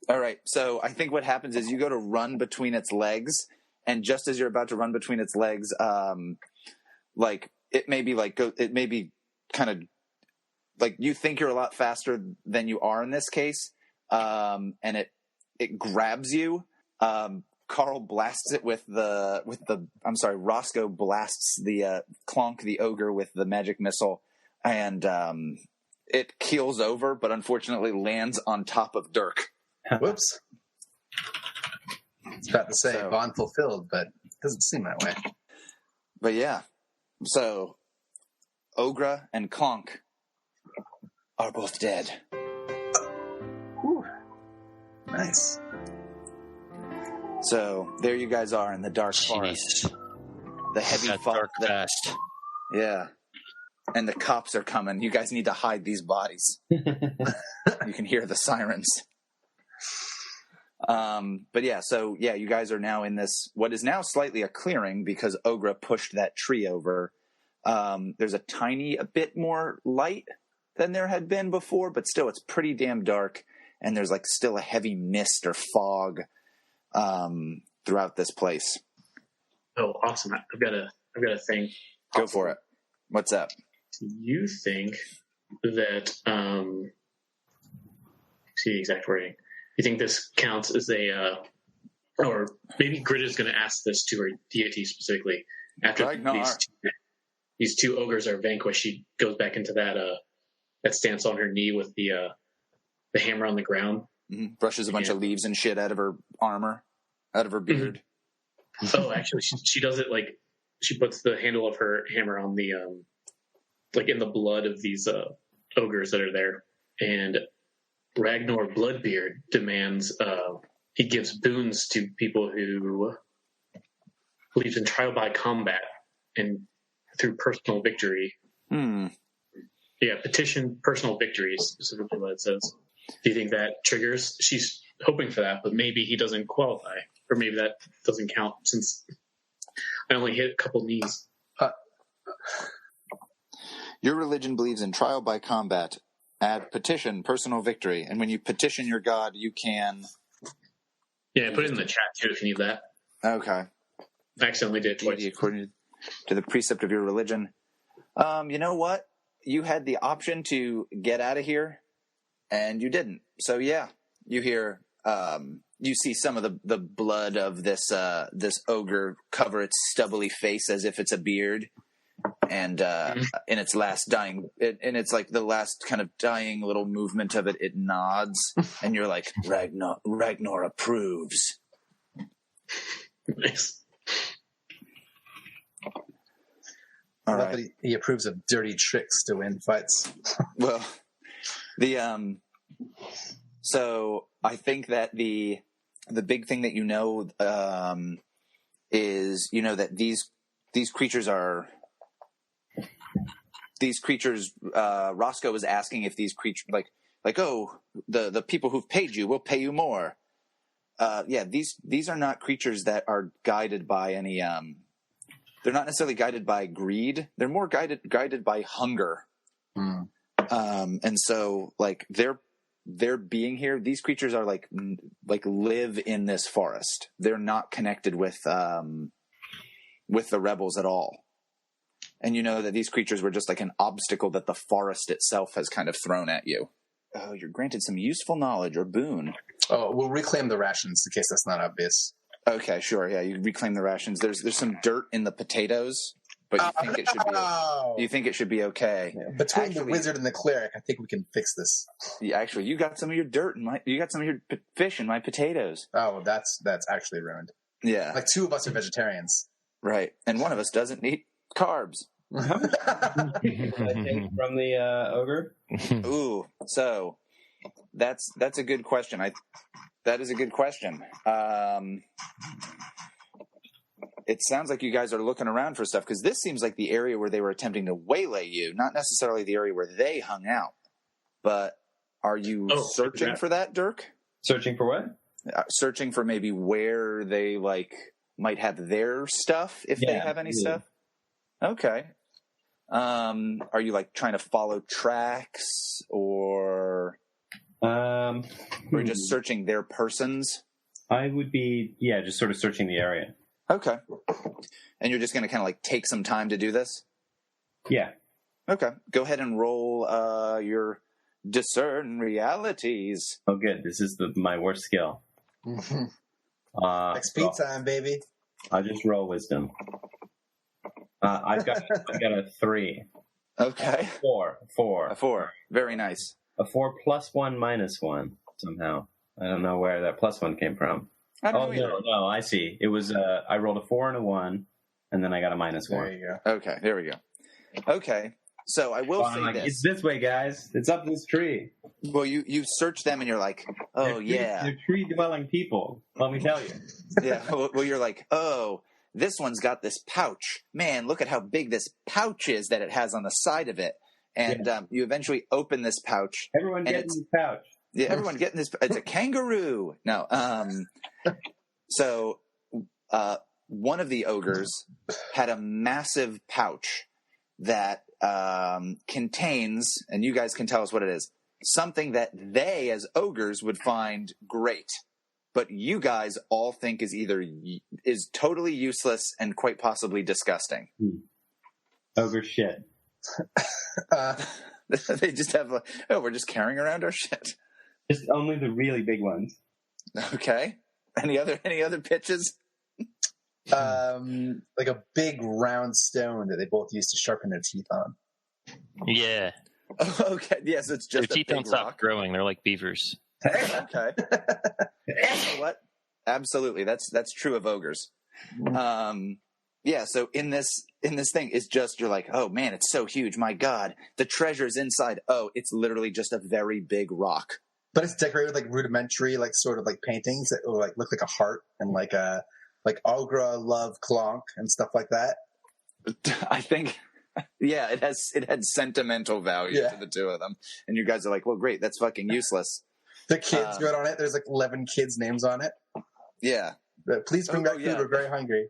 All right. So I think what happens is you go to run between its legs, and just as you're about to run between its legs, like it may be kind of like you think you're a lot faster than you are in this case, and it grabs you. Carl blasts it Rosco blasts the Clonk the ogre with the magic missile, and it keels over, but unfortunately lands on top of Dirk. Whoops. I was about to say bond fulfilled, but it doesn't seem that way. But yeah, so Ogre and Clonk are both dead. Whew. Nice. So there you guys are in the dark forest. The heavy dark fast. Yeah. And the cops are coming. You guys need to hide these bodies. You can hear the sirens. But yeah, so yeah, you guys are now in this, what is now slightly a clearing because Ogre pushed that tree over. There's a bit more light than there had been before, but still it's pretty damn dark. And there's like still a heavy mist or fog throughout this place. Oh, awesome. I've got a thing. Go for it. What's up? Do you think that, see the exact wording, you think this counts as or maybe Gritta's going to ask this to her deity specifically. After these two ogres are vanquished, she goes back into that stance on her knee with the hammer on the ground. Mm-hmm. Brushes a bunch of leaves and shit out of her armor, out of her beard. Mm-hmm. Oh, actually, she does it like she puts the handle of her hammer on the like in the blood of these ogres that are there, and Ragnar Bloodbeard demands he gives boons to people who believes in trial by combat and through personal victory. Yeah, petition personal victories, specifically what it says. Do you think that triggers? She's hoping for that, but maybe he doesn't qualify, or maybe that doesn't count since I only hit a couple knees. Your religion believes in trial by combat. Add petition personal victory, and when you petition your god, you can. Yeah, put it in the chat too if you need that. Okay. I accidentally did it twice. According to the precept of your religion. You know what? You had the option to get out of here, and you didn't. So yeah, you hear, you see some of the blood of this ogre cover its stubbly face as if it's a beard, and in its last dying, and it's like the last kind of dying little movement of it, it nods, and you're like, Ragnar approves. Nice. All right. He approves of dirty tricks to win fights. Well, so I think that the big thing that is that these creatures are Rosco was asking if these creatures the people who've paid you will pay you more. These are not creatures that are guided by any they're not necessarily guided by greed. They're more guided by hunger. And so like they're being here. These creatures are like live in this forest. They're not connected with the rebels at all. And you know that these creatures were just like an obstacle that the forest itself has kind of thrown at you. Oh, you're granted some useful knowledge or boon. Oh, we'll reclaim the rations in case that's not obvious. Okay, sure. Yeah, you reclaim the rations. There's some dirt in the potatoes, but you think it should be okay. Yeah, between the wizard and the cleric, I think we can fix this. Yeah, actually, you got some of your dirt you got some of your fish in my potatoes. Oh, that's actually ruined. Yeah, like two of us are vegetarians, right? And one of us doesn't eat carbs. I think from the ogre. Ooh, so that's a good question. That is a good question. It sounds like you guys are looking around for stuff, because this seems like the area where they were attempting to waylay you, not necessarily the area where they hung out. But are you searching for that, Dirk? Searching for what? Searching for maybe where they might have their stuff, if they have any stuff. Okay. Are you trying to follow tracks, or just searching their persons? I would be, just sort of searching the area. Okay. And you're just going to kind of like take some time to do this? Yeah. Okay. Go ahead and roll your discern realities. Oh, good. This is my worst skill. XP time, baby. I'll just roll wisdom. I've got a 3. Okay. A 4. Very nice. A 4 plus 1 minus 1 somehow. I don't know where that plus 1 came from. I don't know no, I see. It was I rolled a 4 and a 1, and then I got a minus 1. There you go. Okay, there we go. Okay, so I will say this. It's this way, guys. It's up this tree. Well, you search them and you're like, oh, They're tree-dwelling people, let me tell you. Yeah, well, you're like, oh, this one's got this pouch. Man, look at how big this pouch is that it has on the side of it. And you eventually open this pouch. Everyone get in this pouch. Yeah, everyone get in this. It's a kangaroo. No. So one of the ogres had a massive pouch that contains, and you guys can tell us what it is, something that they as ogres would find great, but you guys all think is totally useless and quite possibly disgusting. Ogre shit. They just have we're just carrying around our shit. Just only the really big ones. Okay. Any other pitches? Like a big round stone that they both used to sharpen their teeth on. Yeah. Okay. Yes, it's just their teeth a big don't stop rock. growing. They're like beavers. Okay. You know what? Absolutely. That's true of ogres. Yeah. So in this thing, it's just you're like, oh man, it's so huge. My God, the treasure's inside. Oh, it's literally just a very big rock. But it's decorated with like rudimentary, like sort of like paintings that will like look like a heart and like Ogre love Clonk and stuff like that. I think, yeah, it had sentimental value to the two of them, and you guys are like, well, great, that's fucking useless. The kids wrote on it. There's like 11 kids' names on it. Yeah. Please bring back food. We're very hungry.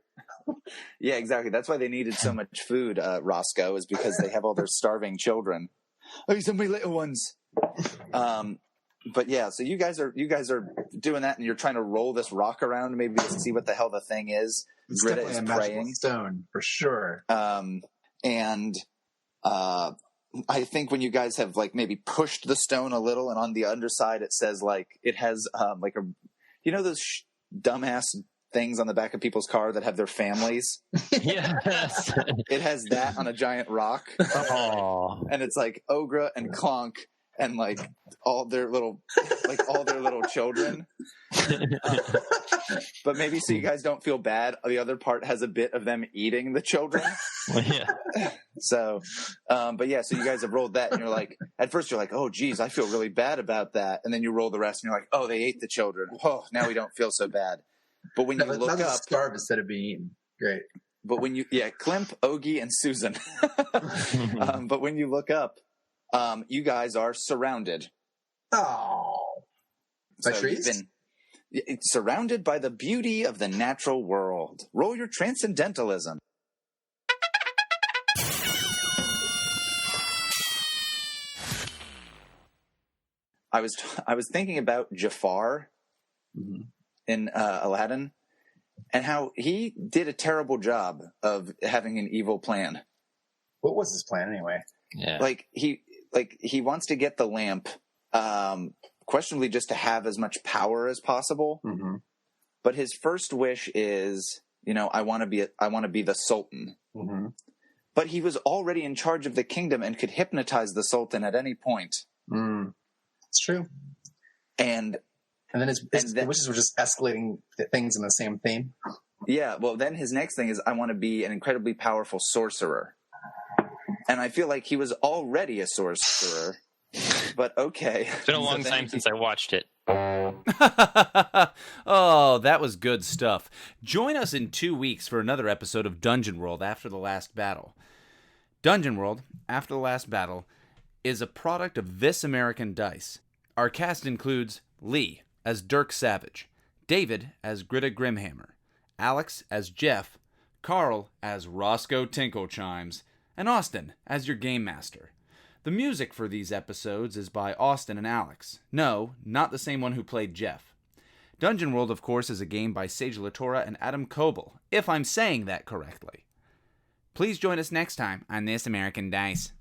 Yeah, exactly. That's why they needed so much food, Rosco, is because they have all their starving children. Oh, some of my little ones. But yeah, so you guys are doing that, and you're trying to roll this rock around, maybe to see what the hell the thing is. It's Gritta definitely is a magical praying stone for sure. And I think when you guys have like maybe pushed the stone a little, and on the underside it says like it has like a, you know those dumbass things on the back of people's car that have their families. Yes. It has that on a giant rock. Oh. And it's like Ogre and Clonk and like all their little children. But maybe so you guys don't feel bad, the other part has a bit of them eating the children. Well, yeah. So, but yeah, so you guys have rolled that, and you're like, at first you're like, oh, geez, I feel really bad about that. And then you roll the rest, and you're like, oh, they ate the children. Oh, now we don't feel so bad. But when you look up, starve instead of being eaten. Great. But when Klimp, Ogie, and Susan. But when you look up, you guys are surrounded. Oh, by trees? It's surrounded by the beauty of the natural world. Roll your transcendentalism. I was thinking about Jafar in Aladdin, and how he did a terrible job of having an evil plan. What was his plan anyway? Yeah. He wants to get the lamp, questionably just to have as much power as possible. Mm-hmm. But his first wish is, I want to be the Sultan. Mm-hmm. But he was already in charge of the kingdom and could hypnotize the Sultan at any point. It's true. And then his wishes were just escalating things in the same theme. Yeah, well, then his next thing is, I want to be an incredibly powerful sorcerer. And I feel like he was already a sorcerer. But okay. It's been a long time since I watched it. Oh, that was good stuff. Join us in 2 weeks for another episode of Dungeon World After the Last Battle. Dungeon World After the Last Battle is a product of This American Dice. Our cast includes Leigh as Dirk Savage, David as Gritta Grimhammer, Alex as Jeff, Carl as Rosco Tinklechimes, and Austin as your game master. The music for these episodes is by Austin and Alex. No, not the same one who played Jeff. Dungeon World, of course, is a game by Sage Latora and Adam Coble, if I'm saying that correctly. Please join us next time on This American Dice.